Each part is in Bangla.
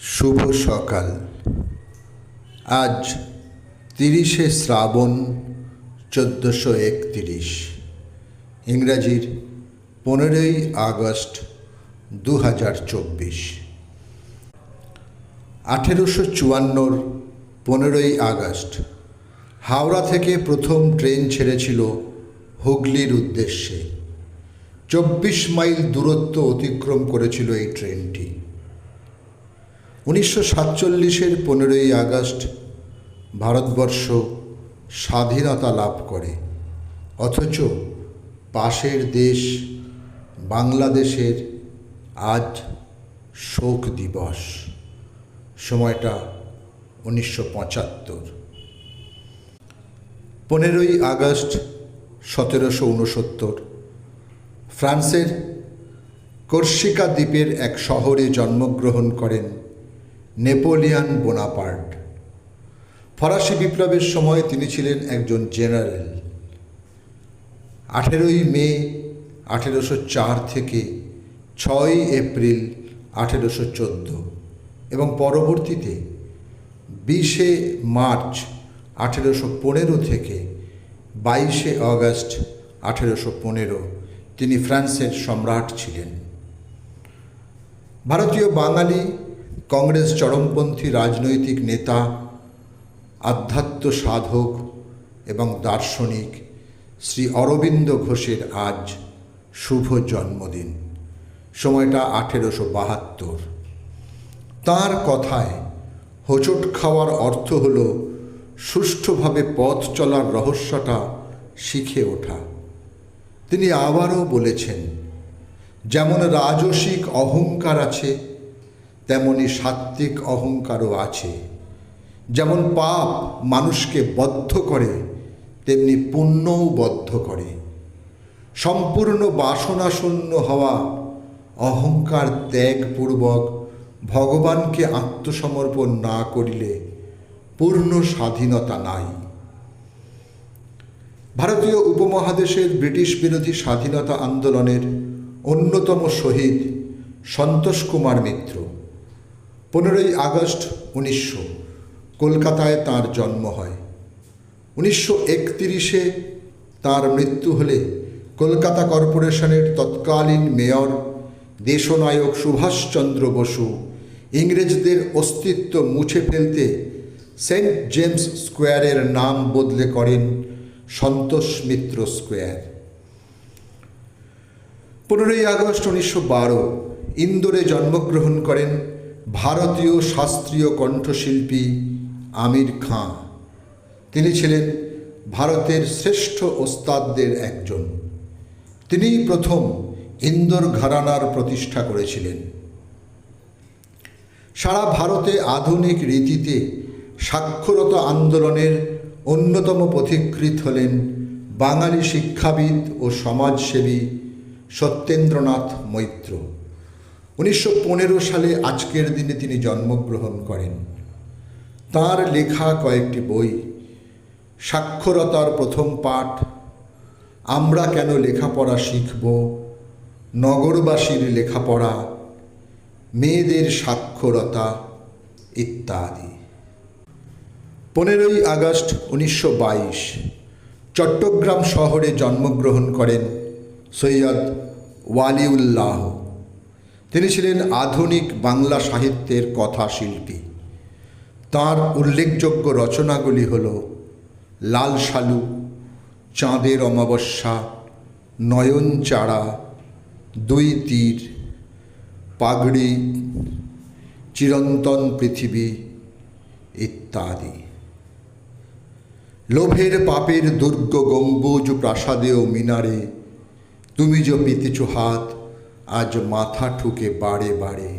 শুভ সকাল। আজ 30শে শ্রাবণ 1431, ইংরাজির 15ই আগস্ট 2024। 1854 15ই আগস্ট হাওড়া থেকে প্রথম ট্রেন ছেড়েছিল হুগলির উদ্দেশ্যে। 24 মাইল দূরত্ব অতিক্রম করেছিল এই ট্রেনটি। 1947-এর 15ই আগস্ট ভারতবর্ষ স্বাধীনতা লাভ করে, অথচ পাশের দেশ বাংলাদেশের আজ শোক দিবস। সময়টা 1975। 15ই আগস্ট 1769 ফ্রান্সের কর্সিকা দ্বীপের এক শহরে জন্মগ্রহণ করেন নেপোলিয়ন বোনাপার্ট। ফরাসি বিপ্লবের সময় তিনি ছিলেন একজন জেনারেল। 18ই মে 1804 থেকে 6ই এপ্রিল 1814 এবং পরবর্তীতে 20শে মার্চ 1815 থেকে 22শে আগস্ট 1815 তিনি ফ্রান্সের সম্রাট ছিলেন। ভারতীয় বাঙালি কংগ্রেস চরমপন্থী রাজনৈতিক নেতা, আধ্যাত্ম সাধক এবং দার্শনিক শ্রী অরবিন্দ ঘোষের আজ শুভ জন্মদিন। সময়টা 1872। তাঁর কথায় হোঁচট খাওয়ার অর্থ হল সুষ্ঠুভাবে পথ চলার রহস্যটা শিখে ওঠা। তিনি আবারও বলেছেন, যেমন রাজসিক অহংকার আছে তেমনি সাত্ত্বিক অহংকারও আছে। যেমন পাপ মানুষকে বদ্ধ করে তেমনি পুণ্যও বদ্ধ করে। সম্পূর্ণ বাসনাশূন্য হওয়া, অহংকার ত্যাগপূর্বক ভগবানকে আত্মসমর্পণ না করিলে পূর্ণ স্বাধীনতা নাই। ভারতীয় উপমহাদেশের ব্রিটিশ বিরোধী স্বাধীনতা আন্দোলনের অন্যতম শহীদ সন্তোষ কুমার মিত্র। 15ই আগস্ট 1900 কলকাতায় তাঁর জন্ম হয়। 1931-এ তাঁর মৃত্যু হলে কলকাতা কর্পোরেশনের তৎকালীন মেয়র দেশনায়ক সুভাষচন্দ্র বসু ইংরেজদের অস্তিত্ব মুছে ফেলতে সেন্ট জেমস স্কোয়ারের নাম বদলে করেন সন্তোষ মিত্র স্কোয়ার। 15ই আগস্ট 1912 ইন্দোরে জন্মগ্রহণ করেন ভারতীয় শাস্ত্রীয় কণ্ঠশিল্পী আমির খাঁ। তিনি ছিলেন ভারতের শ্রেষ্ঠ ওস্তাদদের একজন। তিনিই প্রথম ইন্দোর ঘরানার প্রতিষ্ঠা করেছিলেন। সারা ভারতে আধুনিক রীতিতে সাক্ষরতা আন্দোলনের অন্যতম পথিকৃৎ হলেন বাঙালি শিক্ষাবিদ ও সমাজসেবী সত্যেন্দ্রনাথ মৈত্র। 1915 সালে আজকের দিনে তিনি জন্মগ্রহণ করেন। তাঁর লেখা কয়েকটি বই, সাক্ষরতার প্রথম পাঠ, আমরা কেন লেখাপড়া শিখব, নগরবাসীর লেখাপড়া, মেয়েদের সাক্ষরতা ইত্যাদি। 15ই আগস্ট 1922 চট্টগ্রাম শহরে জন্মগ্রহণ করেন সৈয়দ ওয়ালিউল্লাহ। তিনি ছিলেন আধুনিক বাংলা সাহিত্যের কথাশিল্পী। তাঁর উল্লেখযোগ্য রচনাগুলি হল লাল সালু, চাঁদের অমাবস্যা, নয়নচাড়া, দুই তীর, পাগড়ি, চিরন্তন পৃথিবী ইত্যাদি। লোভের পাপের দুর্গ গম্বুজ প্রাসাদে ও মিনারে তুমি যে পেতেছ হাত, আজ মাথা ঠুকে বারে বারে।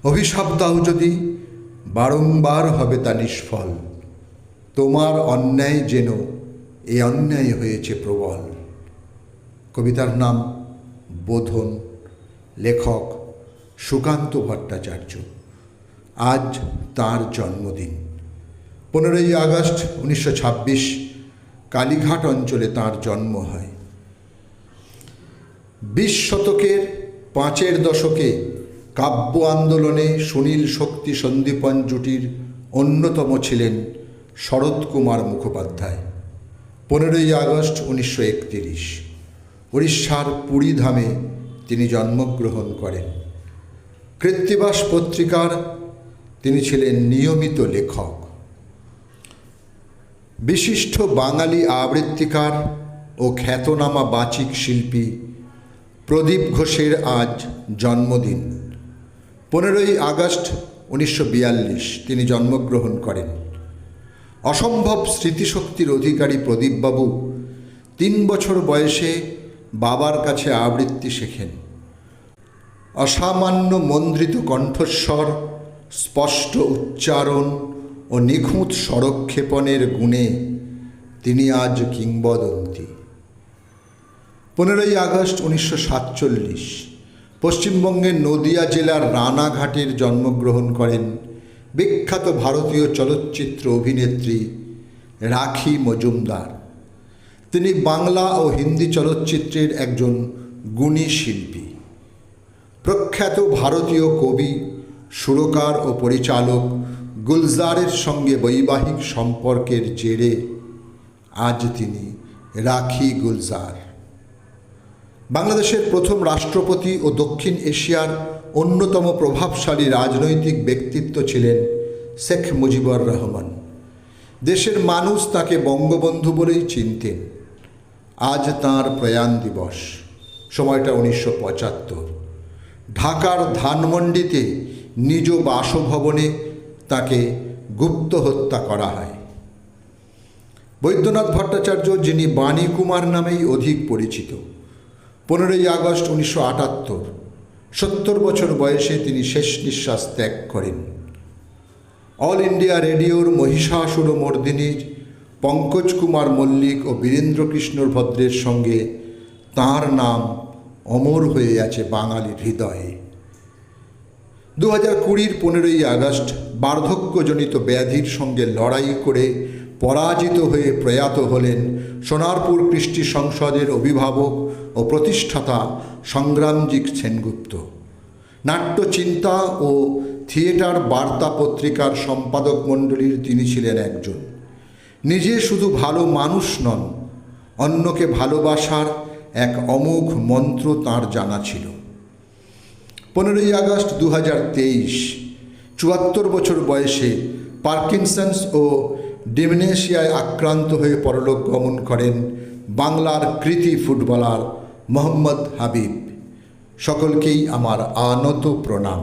অভিশাপ দাও যদি, বারংবার হবে তা নিষ্ফল। তোমার অন্যায় যেন এ অন্যায় হয়েছে প্রবল। কবিতার নাম বোধন, লেখক সুকান্ত ভট্টাচার্য। আজ তাঁর জন্মদিন। 15ই আগস্ট 1926 কালীঘাট অঞ্চলে তাঁর জন্ম হয়। 20 শতকের 5-এর দশকে কাব্য আন্দোলনে সুনীল শক্তি সন্দীপন জুটির অন্যতম ছিলেন শরৎ কুমার মুখোপাধ্যায়। 15ই আগস্ট 1931 উড়িষ্যার পুরীধামে তিনি জন্মগ্রহণ করেন। কৃত্তিবাস পত্রিকার তিনি ছিলেন নিয়মিত লেখক। বিশিষ্ট বাঙালি আবৃত্তিকার ও খ্যাতনামা বাচিক শিল্পী প্রদীপ ঘোষের আজ জন্মদিন। 15ই আগস্ট 1942 তিনি জন্মগ্রহণ করেন। অসম্ভব স্মৃতিশক্তির অধিকারী প্রদীপবাবু 3 বছর বয়সে বাবার কাছে আবৃত্তি শেখেন। অসামান্য মন্দ্রিত কণ্ঠস্বর, স্পষ্ট উচ্চারণ ও নিখুঁত স্বরক্ষেপণের গুণে তিনি আজ কিংবদন্তি। 15ই আগস্ট 1947 পশ্চিমবঙ্গের নদিয়া জেলার রানাঘাটের জন্মগ্রহণ করেন বিখ্যাত ভারতীয় চলচ্চিত্র অভিনেত্রী রাখি মজুমদার। তিনি বাংলা ও হিন্দি চলচ্চিত্রের একজন গুণী শিল্পী। প্রখ্যাত ভারতীয় কবি, সুরকার ও পরিচালক গুলজারের সঙ্গে বৈবাহিক সম্পর্কের জেরে আজ তিনি রাখি গুলজার। বাংলাদেশের প্রথম রাষ্ট্রপতি ও দক্ষিণ এশিয়ার অন্যতম প্রভাবশালী রাজনৈতিক ব্যক্তিত্ব ছিলেন শেখ মুজিবুর রহমান। দেশের মানুষ তাকে বঙ্গবন্ধু বলেই চিনতেন। আজ তাঁর প্রয়াণ দিবস। সময়টা 1975। ঢাকার ধানমন্ডিতে নিজ বাসভবনে তাকে গুপ্ত হত্যা করা হয়। বৈদ্যনাথ ভট্টাচার্য, যিনি বাণী কুমার নামেই অধিক পরিচিত, 15ই আগস্ট 1978 70 বছর বয়সে তিনি শেষ নিঃশ্বাস ত্যাগ করেন। অল ইন্ডিয়া রেডিওর মহিষাসুরমর্দিনীর পঙ্কজ কুমার মল্লিক ও বীরেন্দ্রকৃষ্ণ ভদ্রের সঙ্গে তাঁর নাম অমর হয়ে আছে বাঙালির হৃদয়ে। 2020 15ই আগস্ট বার্ধক্যজনিত ব্যাধির সঙ্গে লড়াই করে পরাজিত হয়ে প্রয়াত হলেন সোনারপুর কৃষ্টি সংসদের অভিভাবক ও প্রতিষ্ঠাতা সংগ্রামজি সেনগুপ্ত। নাট্যচিন্তা ও থিয়েটার বার্তা পত্রিকার সম্পাদক মণ্ডলীর তিনি ছিলেন একজন। নিজে শুধু ভালো মানুষ নন, অন্যকে ভালোবাসার এক অমোঘ মন্ত্র তাঁর জানা ছিল। 15ই আগস্ট 2023 74 বছর বয়সে পার্কিনসন্স ও ডিমেনশিয়ায় আক্রান্ত হয়ে পরলোক গমন করেন বাংলার কৃতি ফুটবলার মোহাম্মদ হাবিব। সকলকেই আমার আনত প্রণাম।